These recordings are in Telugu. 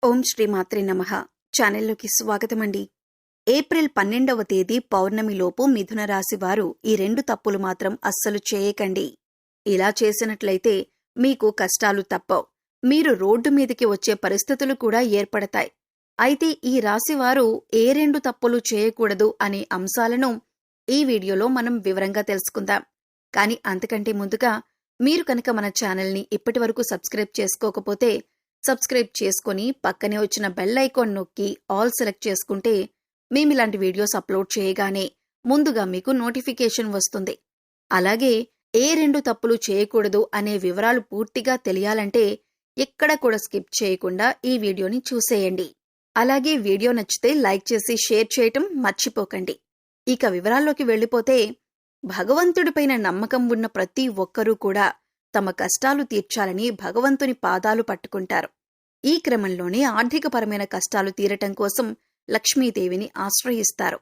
ఓం శ్రీ మాత్రే నమః. ఛానల్లోకి స్వాగతమండి. ఏప్రిల్ 12వ తేదీ పౌర్ణమిలోపు మిథున రాశి వారు ఈ 2 తప్పులు మాత్రం అస్సలు చేయకండి. ఇలా చేసినట్లయితే మీకు కష్టాలు తప్పవు. మీరు రోడ్డు మీదకి వచ్చే పరిస్థితులు కూడా ఏర్పడతాయి. అయితే ఈ రాశివారు ఏ 2 తప్పులు చేయకూడదు అనే అంశాలను ఈ వీడియోలో మనం వివరంగా తెలుసుకుందాం. కానీ అంతకంటే ముందుగా మీరు కనుక మన ఛానల్ని ఇప్పటివరకు సబ్స్క్రైబ్ చేసుకోకపోతే సబ్స్క్రైబ్ చేసుకొని పక్కనే వచ్చిన బెల్ ఐకాన్ నొక్కి ఆల్ సెలెక్ట్ చేసుకుంటే మేమిలాంటి వీడియోస్ అప్లోడ్ చేయగానే ముందుగా మీకు నోటిఫికేషన్ వస్తుంది. అలాగే ఏ 2 తప్పులు చేయకూడదు అనే వివరాలు పూర్తిగా తెలియాలంటే ఎక్కడ కూడా స్కిప్ చేయకుండా ఈ వీడియోని చూసేయండి. అలాగే వీడియో నచ్చితే లైక్ చేసి షేర్ చేయటం మర్చిపోకండి. ఇక వివరాల్లోకి వెళ్ళిపోతే భగవంతుడిపైన నమ్మకం ఉన్న ప్రతి ఒక్కరూ కూడా తమ కష్టాలు తీర్చాలని భగవంతుని పాదాలు పట్టుకుంటారు. ఈ క్రమంలోనే ఆర్థికపరమైన కష్టాలు తీరటం కోసం లక్ష్మీదేవిని ఆశ్రయిస్తారు.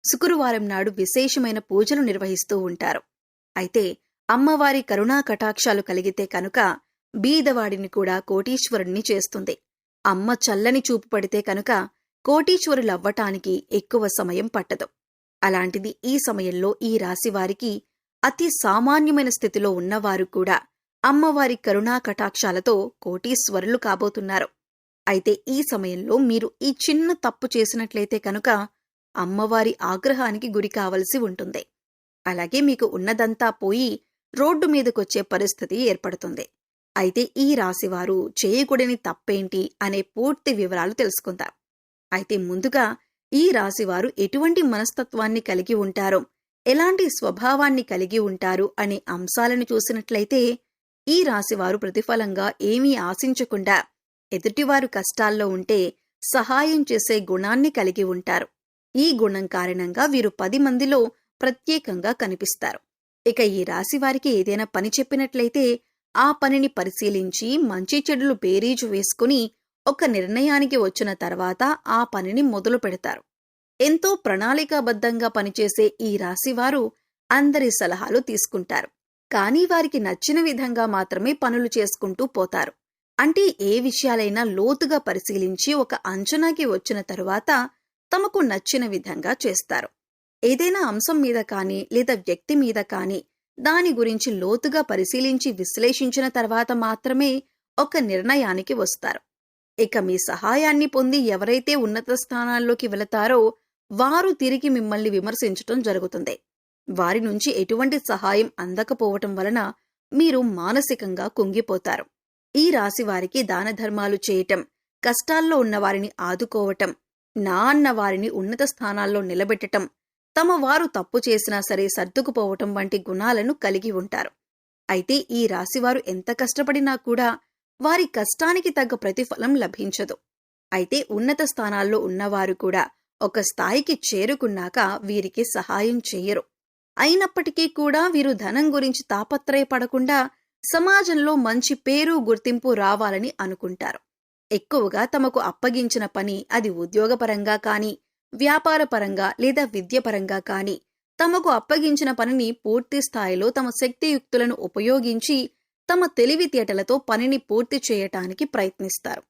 శుక్రవారం నాడు విశేషమైన పూజలు నిర్వహిస్తూ ఉంటారు. అయితే అమ్మవారి కరుణా కటాక్షాలు కలిగితే కనుక బీదవాడిని కూడా కోటీశ్వరుణ్ణి చేస్తుంది. అమ్మ చల్లని చూపు పడితే కనుక కోటీశ్వరులవ్వటానికి ఎక్కువ సమయం పట్టదు. అలాంటిది ఈ సమయంలో ఈ రాశివారికి అతి సామాన్యమైన స్థితిలో ఉన్నవారు కూడా అమ్మవారి కరుణా కటాక్షాలతో కోటీశ్వరులు కాబోతున్నారు. అయితే ఈ సమయంలో మీరు ఈ చిన్న తప్పు చేసినట్లయితే కనుక అమ్మవారి ఆగ్రహానికి గురి కావలసి ఉంటుంది. అలాగే మీకు ఉన్నదంతా పోయి రోడ్డు మీదకొచ్చే పరిస్థితి ఏర్పడుతుంది. అయితే ఈ రాశివారు చేయకూడని తప్పేంటి అనే పూర్తి వివరాలు తెలుసుకుందాం. అయితే ముందుగా ఈ రాశివారు ఎటువంటి మనస్తత్వాన్ని కలిగి ఉంటారో, ఎలాంటి స్వభావాన్ని కలిగి ఉంటారు అనే అంశాలను చూసినట్లయితే ఈ రాశివారు ప్రతిఫలంగా ఏమీ ఆశించకుండా ఎదుటివారు కష్టాల్లో ఉంటే సహాయం చేసే గుణాన్ని కలిగి ఉంటారు. ఈ గుణం కారణంగా వీరు 10 మందిలో ప్రత్యేకంగా కనిపిస్తారు. ఇక ఈ రాశివారికి ఏదైనా పని చెప్పినట్లయితే ఆ పనిని పరిశీలించి మంచి చెడులు బేరీజు వేసుకుని ఒక నిర్ణయానికి వచ్చిన తర్వాత ఆ పనిని మొదలు పెడతారు. ఎంతో ప్రణాళికాబద్ధంగా పనిచేసే ఈ రాశివారు అందరి సలహాలు తీసుకుంటారు. కానీ వారికి నచ్చిన విధంగా మాత్రమే పనులు చేసుకుంటూ పోతారు. అంటే ఏ విషయాలైనా లోతుగా పరిశీలించి ఒక అంచనాకి వచ్చిన తరువాత తమకు నచ్చిన విధంగా చేస్తారు. ఏదైనా అంశం మీద కానీ లేదా వ్యక్తి మీద కానీ దాని గురించి లోతుగా పరిశీలించి విశ్లేషించిన తర్వాత మాత్రమే ఒక నిర్ణయానికి వస్తారు. ఇక మీ సహాయాన్ని పొంది ఎవరైతే ఉన్నత స్థానాల్లోకి వెళతారో వారు తిరిగి మిమ్మల్ని విమర్శించటం జరుగుతుంది. వారి నుంచి ఎటువంటి సహాయం అందకపోవటం వలన మీరు మానసికంగా కుంగిపోతారు. ఈ రాశివారికి దాన ధర్మాలు చేయటం, కష్టాల్లో ఉన్నవారిని ఆదుకోవటం, నా అన్న వారిని ఉన్నత స్థానాల్లో నిలబెట్టటం, తమ వారు తప్పు చేసినా సరే సర్దుకుపోవటం వంటి గుణాలను కలిగి ఉంటారు. అయితే ఈ రాశివారు ఎంత కష్టపడినా కూడా వారి కష్టానికి తగ్గ ప్రతిఫలం లభించదు. అయితే ఉన్నత స్థానాల్లో ఉన్నవారు కూడా ఒక స్థాయికి చేరుకున్నాక వీరికి సహాయం చెయ్యరు. అయినప్పటికీ కూడా వీరు ధనం గురించి తాపత్రయపడకుండా సమాజంలో మంచి పేరు గుర్తింపు రావాలని అనుకుంటారు. ఎక్కువగా తమకు అప్పగించిన పని అది ఉద్యోగపరంగా కానీ, వ్యాపారపరంగా లేదా విద్యపరంగా కానీ తమకు అప్పగించిన పనిని పూర్తి స్థాయిలో తమ శక్తియుక్తులను ఉపయోగించి తమ తెలివితేటలతో పనిని పూర్తి చేయటానికి ప్రయత్నిస్తారు.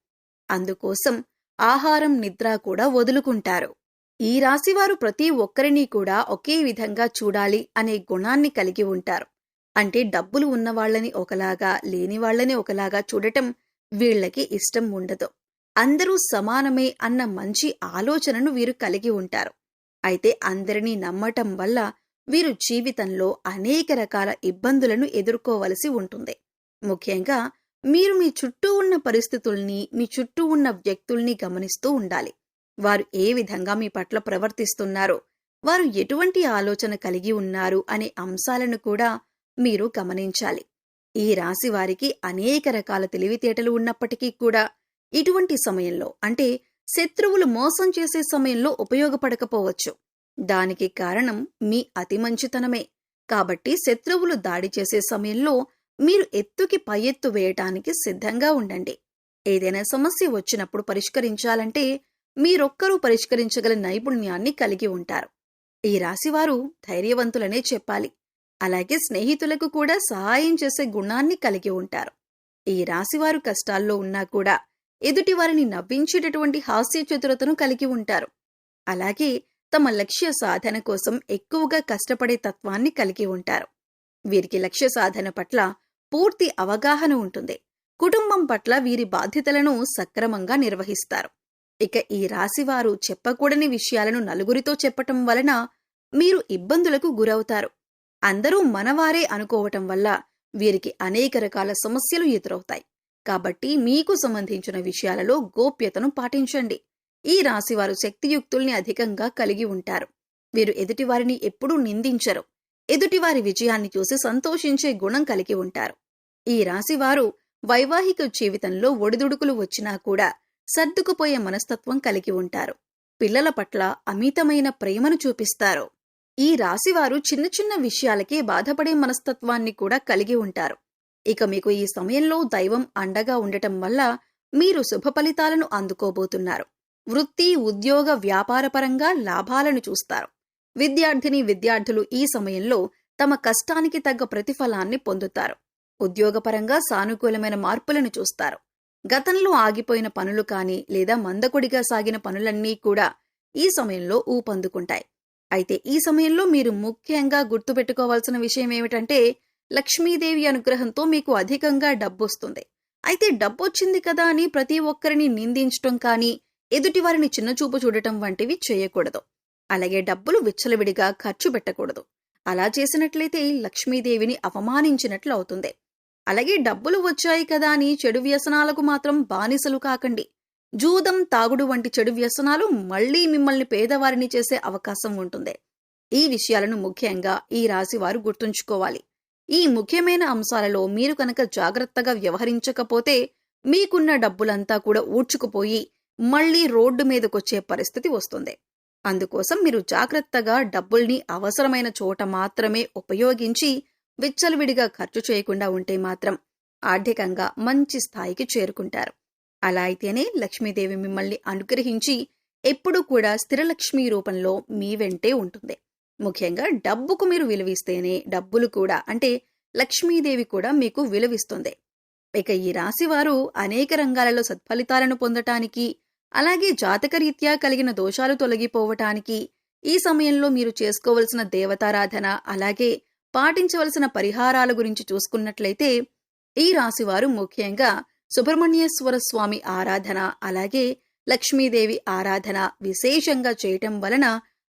అందుకోసం ఆహారం, నిద్ర కూడా వదులుకుంటారు. ఈ రాశివారు ప్రతి ఒక్కరినీ కూడా ఒకే విధంగా చూడాలి అనే గుణాన్ని కలిగి ఉంటారు. అంటే డబ్బులు ఉన్నవాళ్లని ఒకలాగా, లేని వాళ్లని ఒకలాగా చూడటం వీళ్లకి ఇష్టం ఉండదు. అందరూ సమానమే అన్న మంచి ఆలోచనను వీరు కలిగి ఉంటారు. అయితే అందరినీ నమ్మటం వల్ల వీరు జీవితంలో అనేక రకాల ఇబ్బందులను ఎదుర్కోవలసి ఉంటుంది. ముఖ్యంగా మీరు మీ చుట్టూ ఉన్న పరిస్థితుల్ని, మీ చుట్టూ ఉన్న వ్యక్తుల్ని గమనిస్తూ ఉండాలి. వారు ఏ విధంగా మీ పట్ల ప్రవర్తిస్తున్నారో, వారు ఎటువంటి ఆలోచన కలిగి ఉన్నారు అనే అంశాలను కూడా మీరు గమనించాలి. ఈ రాశి వారికి అనేక రకాల తెలివితేటలు ఉన్నప్పటికీ కూడా ఇటువంటి సమయంలో, అంటే శత్రువులు మోసం చేసే సమయంలో ఉపయోగపడకపోవచ్చు. దానికి కారణం మీ అతి మంచితనమే. కాబట్టి శత్రువులు దాడి చేసే సమయంలో మీరు ఎత్తుకి పై ఎత్తు వేయటానికి సిద్ధంగా ఉండండి. ఏదైనా సమస్య వచ్చినప్పుడు పరిష్కరించాలంటే మీరొక్కరూ పరిష్కరించగల నైపుణ్యాన్ని కలిగి ఉంటారు. ఈ రాశివారు ధైర్యవంతులనే చెప్పాలి. అలాగే స్నేహితులకు కూడా సహాయం చేసే గుణాన్ని కలిగి ఉంటారు. ఈ రాశివారు కష్టాల్లో ఉన్నా కూడా ఎదుటివారిని నవ్వించేటటువంటి హాస్య చతురతను కలిగి ఉంటారు. అలాగే తమ లక్ష్య సాధన కోసం ఎక్కువగా కష్టపడే తత్వాన్ని కలిగి ఉంటారు. వీరికి లక్ష్య సాధన పట్ల పూర్తి అవగాహన ఉంటుంది. కుటుంబం పట్ల వీరి బాధ్యతలను సక్రమంగా నిర్వహిస్తారు. ఇక ఈ రాశివారు చెప్పకూడని విషయాలను నలుగురితో చెప్పటం వలన మీరు ఇబ్బందులకు గురవుతారు. అందరూ మనవారే అనుకోవటం వల్ల వీరికి అనేక రకాల సమస్యలు ఎదురవుతాయి. కాబట్టి మీకు సంబంధించిన విషయాలలో గోప్యతను పాటించండి. ఈ రాశివారు శక్తియుక్తుల్ని అధికంగా కలిగి ఉంటారు. వీరు ఎదుటివారిని ఎప్పుడూ నిందించరు. ఎదుటివారి విజయాన్ని చూసి సంతోషించే గుణం కలిగి ఉంటారు. ఈ రాశివారు వైవాహిక జీవితంలో ఒడిదుడుకులు వచ్చినా కూడా సర్దుకుపోయే మనస్తత్వం కలిగి ఉంటారు. పిల్లల పట్ల అమితమైన ప్రేమను చూపిస్తారు. ఈ రాశివారు చిన్న చిన్న విషయాలకే బాధపడే మనస్తత్వాన్ని కూడా కలిగి ఉంటారు. ఇక మీకు ఈ సమయంలో దైవం అండగా ఉండటం వల్ల మీరు శుభ ఫలితాలను అందుకోబోతున్నారు. వృత్తి, ఉద్యోగ, వ్యాపారపరంగా లాభాలను చూస్తారు. విద్యార్థులు ఈ సమయంలో తమ కష్టానికి తగ్గ ప్రతిఫలాన్ని పొందుతారు. ఉద్యోగపరంగా సానుకూలమైన మార్పులను చూస్తారు. గతంలో ఆగిపోయిన పనులు కానీ లేదా మందకొడిగా సాగిన పనులన్నీ కూడా ఈ సమయంలో ఊపందుకుంటాయి. అయితే ఈ సమయంలో మీరు ముఖ్యంగా గుర్తుపెట్టుకోవాల్సిన విషయం ఏమిటంటే, లక్ష్మీదేవి అనుగ్రహంతో మీకు అధికంగా డబ్బొస్తుంది. అయితే డబ్బొచ్చింది కదా అని ప్రతి ఒక్కరిని నిందించటం కానీ, ఎదుటివారిని చిన్నచూపు చూడటం వంటివి చేయకూడదు. అలాగే డబ్బులు విచ్చలవిడిగా ఖర్చు పెట్టకూడదు. అలా చేసినట్లయితే లక్ష్మీదేవిని అవమానించినట్లు అవుతుంది. అలాగే డబ్బులు వచ్చాయి కదా అని చెడు వ్యసనాలకు మాత్రం బానిసలు కాకండి. జూదం, తాగుడు వంటి చెడు వ్యసనాలు మళ్లీ మిమ్మల్ని పేదవారిని చేసే అవకాశం ఉంటుంది. ఈ విషయాలను ముఖ్యంగా ఈ రాశివారు గుర్తుంచుకోవాలి. ఈ ముఖ్యమైన అంశాలలో మీరు కనుక జాగ్రత్తగా వ్యవహరించకపోతే మీకున్న డబ్బులంతా కూడా ఊడ్చుకుపోయి మళ్లీ రోడ్డు మీదకొచ్చే పరిస్థితి వస్తుంది. అందుకోసం మీరు జాగ్రత్తగా డబ్బుల్ని అవసరమైన చోట మాత్రమే ఉపయోగించి విచ్చలవిడిగా ఖర్చు చేయకుండా ఉంటే మాత్రం ఆర్థికంగా మంచి స్థాయికి చేరుకుంటారు. అలా అయితేనే లక్ష్మీదేవి మిమ్మల్ని అనుగ్రహించి ఎప్పుడూ కూడా స్థిరలక్ష్మీ రూపంలో మీ వెంటే ఉంటుంది. ముఖ్యంగా డబ్బుకు మీరు విలువిస్తేనే డబ్బులు కూడా అంటే లక్ష్మీదేవి కూడా మీకు విలువిస్తుంది. ఇక ఈ రాశివారు అనేక రంగాలలో సత్ఫలితాలను పొందటానికి, అలాగే జాతకరీత్యా కలిగిన దోషాలు తొలగిపోవటానికి ఈ సమయంలో మీరు చేసుకోవలసిన దేవతారాధన, అలాగే పాటించవలసిన పరిహారాల గురించి చూసుకున్నట్లయితే ఈ రాశివారు ముఖ్యంగా సుబ్రహ్మణ్యేశ్వర స్వామి ఆరాధన, అలాగే లక్ష్మీదేవి ఆరాధన విశేషంగా చేయటం వలన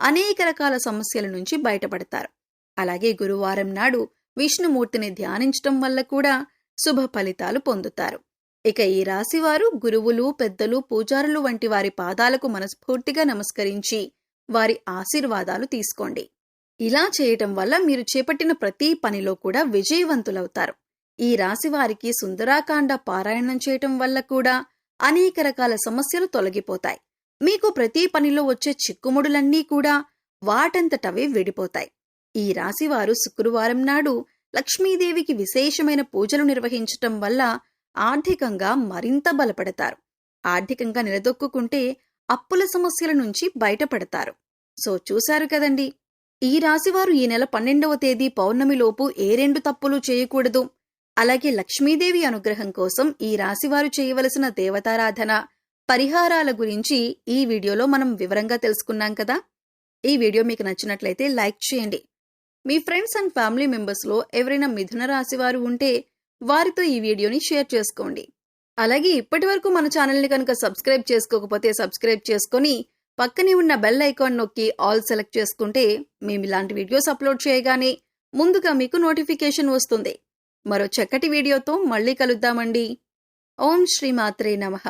అనేక రకాల సమస్యల నుంచి బయటపడతారు. అలాగే గురువారం నాడు విష్ణుమూర్తిని ధ్యానించటం వల్ల కూడా శుభ ఫలితాలు పొందుతారు. ఇక ఈ రాశివారు గురువులు, పెద్దలు, పూజారులు వంటి వారి పాదాలకు మనస్ఫూర్తిగా నమస్కరించి వారి ఆశీర్వాదాలు తీసుకోండి. ఇలా చేయటం వల్ల మీరు చేపట్టిన ప్రతి పనిలో కూడా విజయవంతులవుతారు. ఈ రాశివారికి సుందరాకాండ పారాయణం చేయటం వల్ల కూడా అనేక రకాల సమస్యలు తొలగిపోతాయి. మీకు ప్రతి పనిలో వచ్చే చిక్కుముడులన్నీ కూడా వాటంతటవే విడిపోతాయి. ఈ రాశివారు శుక్రవారం నాడు లక్ష్మీదేవికి విశేషమైన పూజలు నిర్వహించటం వల్ల ఆర్థికంగా మరింత బలపడతారు. ఆర్థికంగా నిలదొక్కుంటే అప్పుల సమస్యల నుంచి బయటపడతారు. సో చూశారు కదండి, ఈ రాశివారు ఈ నెల 12వ తేదీ పౌర్ణమిలోపు ఏ 2 తప్పులు చేయకూడదు. అలాగే లక్ష్మీదేవి అనుగ్రహం కోసం ఈ రాశివారు చేయవలసిన దేవతారాధన, పరిహారాల గురించి ఈ వీడియోలో మనం వివరంగా తెలుసుకున్నాం కదా. ఈ వీడియో మీకు నచ్చినట్లయితే లైక్ చేయండి. మీ ఫ్రెండ్స్ అండ్ ఫ్యామిలీ మెంబర్స్లో ఎవరైనా మిథున రాశివారు ఉంటే వారితో ఈ వీడియోని షేర్ చేసుకోండి. అలాగే ఇప్పటివరకు మన ఛానల్ని కనుక సబ్స్క్రైబ్ చేసుకోకపోతే సబ్స్క్రైబ్ చేసుకొని పక్కనే ఉన్న బెల్ ఐకాన్ నొక్కి ఆల్ సెలెక్ట్ చేసుకుంటే మేము ఇలాంటి వీడియోస్ అప్లోడ్ చేయగానే ముందుగా మీకు నోటిఫికేషన్ వస్తుంది. మరో చక్కటి వీడియోతో మళ్ళీ కలుద్దామండి. ఓం శ్రీ మాత్రే నమః.